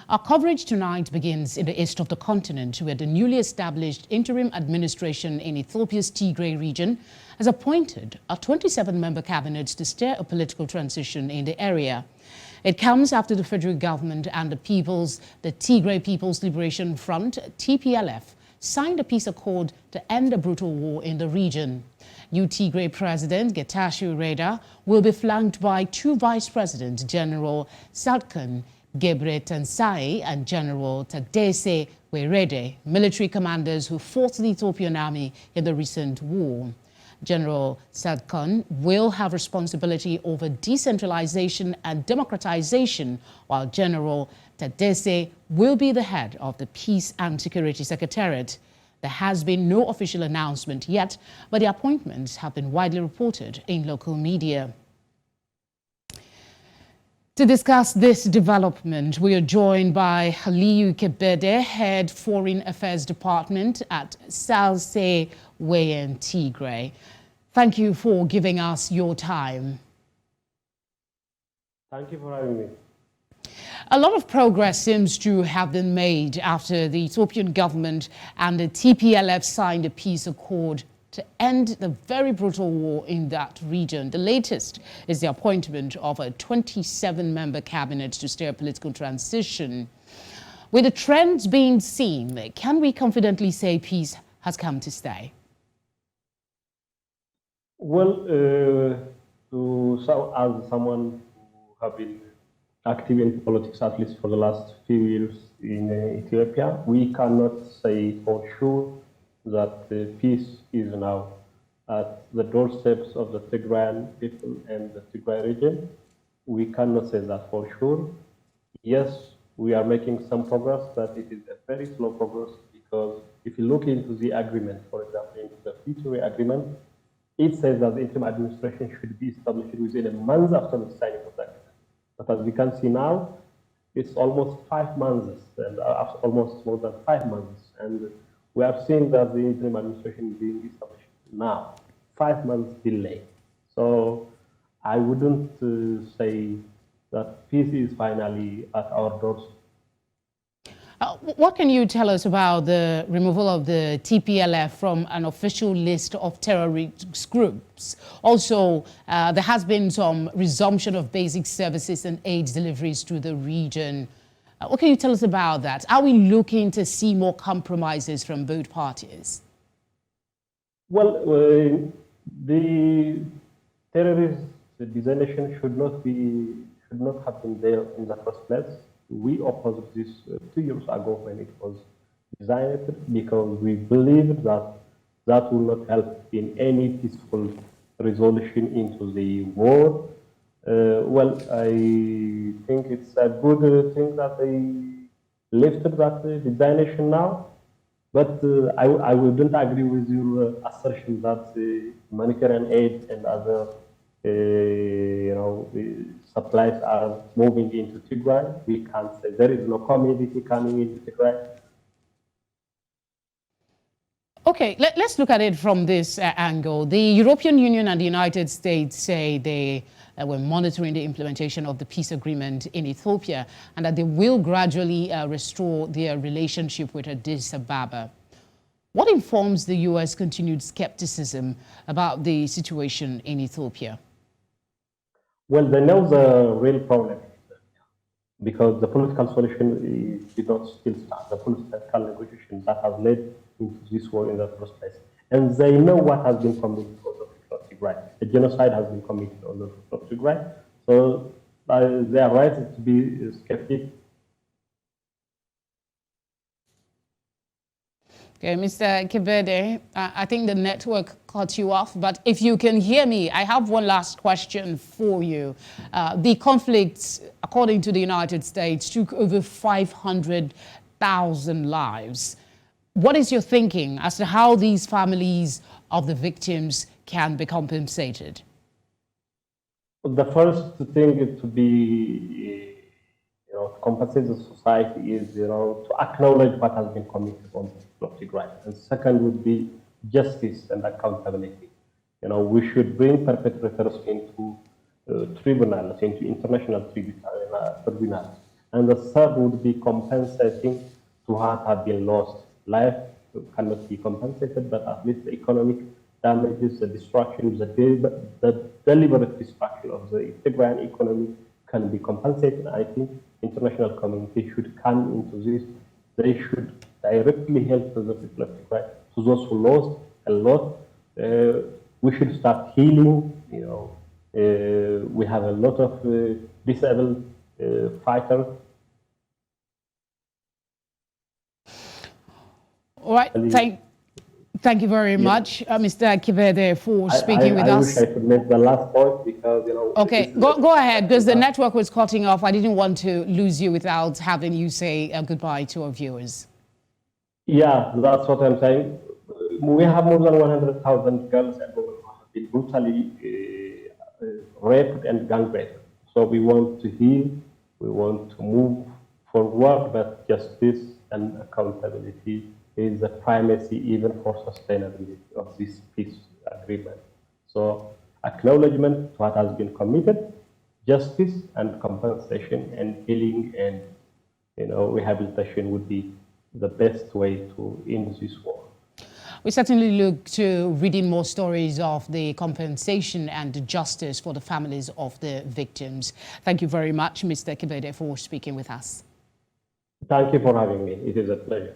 Our coverage tonight begins in the east of the continent, where the newly established interim administration in Ethiopia's Tigray region has appointed a 27-member cabinet to steer a political transition in the area. It comes after the federal government and the Tigray People's Liberation Front, TPLF, signed a peace accord to end a brutal war in the region. New Tigray President Getachew Reda will be flanked by two vice presidents, General Salkan Gebretensai and General Tadesse Werede, military commanders who fought the Ethiopian army in the recent war. General Salkan will have responsibility over decentralization and democratization, while General Tadesse will be the head of the Peace and Security Secretariat. There has been no official announcement yet, but the appointments have been widely reported in local media. To discuss this development, we are joined by Aliyu Kebede, Head Foreign Affairs Department at Salse Wayen Tigray. Thank you for giving us your time. Thank you for having me. A lot of progress seems to have been made after the Ethiopian government and the TPLF signed a peace accord to end the very brutal war in that region. The latest is the appointment of a 27-member cabinet to steer political transition. With the trends being seen, can we confidently say peace has come to stay? Well, as someone who have been active in politics, at least for the last few years in Ethiopia, we cannot say for sure that the peace is now at the doorsteps of the Tigrayan people and the Tigray region. We cannot say that for sure. Yes, we are making some progress, but it is a very slow progress, because if you look into the agreement, for example, into the future agreement, it says that the interim administration should be established within a month after the signing of the agreement. But as we can see now, it's almost 5 months, and almost more than 5 months. And we have seen that the interim administration is being established now, 5 months delay. So I wouldn't say that peace is finally at our doors. What can you tell us about the removal of the TPLF from an official list of terrorist groups? Also, there has been some resumption of basic services and aid deliveries to the region. What can you tell us about that? Are we looking to see more compromises from both parties? Well, the terrorist designation should not have been there in the first place. We opposed this 2 years ago when it was designed, because we believe that that will not help in any peaceful resolution into the war. Well, I think it's a good thing that they lifted that designation now, but I wouldn't agree with your assertion that humanitarian aid and other supplies are moving into Tigray. We can't say there is no commodity coming into Tigray. Okay, let's look at it from this angle. The European Union and the United States say they were monitoring the implementation of the peace agreement in Ethiopia, and that they will gradually restore their relationship with Addis Ababa. What informs the U.S. continued skepticism about the situation in Ethiopia? Well, they know the real problem, because the political solution did not still start. The political negotiations that have led into this war in the first place. And they know what has been committed on the people of Tigray. A genocide has been committed on the people of Tigray. So they are right to be skeptic. Okay, Mr. Kebede, I think the network cut you off, but if you can hear me, I have one last question for you. The conflict, according to the United States, took over 500,000 lives. What is your thinking as to how these families of the victims can be compensated? The first thing to be, to compensate the society is, to acknowledge what has been committed on the people of Tigray. And second would be justice and accountability. We should bring perpetrators into tribunals, into international tribunals. And the third would be compensating to what have been lost. Life cannot be compensated, but at least the economic damages, the destruction, the deliberate destruction of the Tigrayan economy can be compensated. I think international community should come into this. They should directly help the people of Tigray, to those who lost a lot. We should start healing. We have a lot of disabled fighters. All right, thank you very much, Mr. Kibede, for speaking with us. I wish I could make the last point because, Okay, go ahead, because the network was cutting off. I didn't want to lose you without having you say goodbye to our viewers. Yeah, that's what I'm saying. We have more than 100,000 girls and women who have been brutally raped and gang raped. So we want to heal, we want to move forward, but justice and accountability is the primacy even for sustainability of this peace agreement. So acknowledgement to what has been committed, justice and compensation and healing and rehabilitation would be the best way to end this war. We certainly look to reading more stories of the compensation and justice for the families of the victims. Thank you very much, Mr. Kibede, for speaking with us. Thank you for having me. It is a pleasure.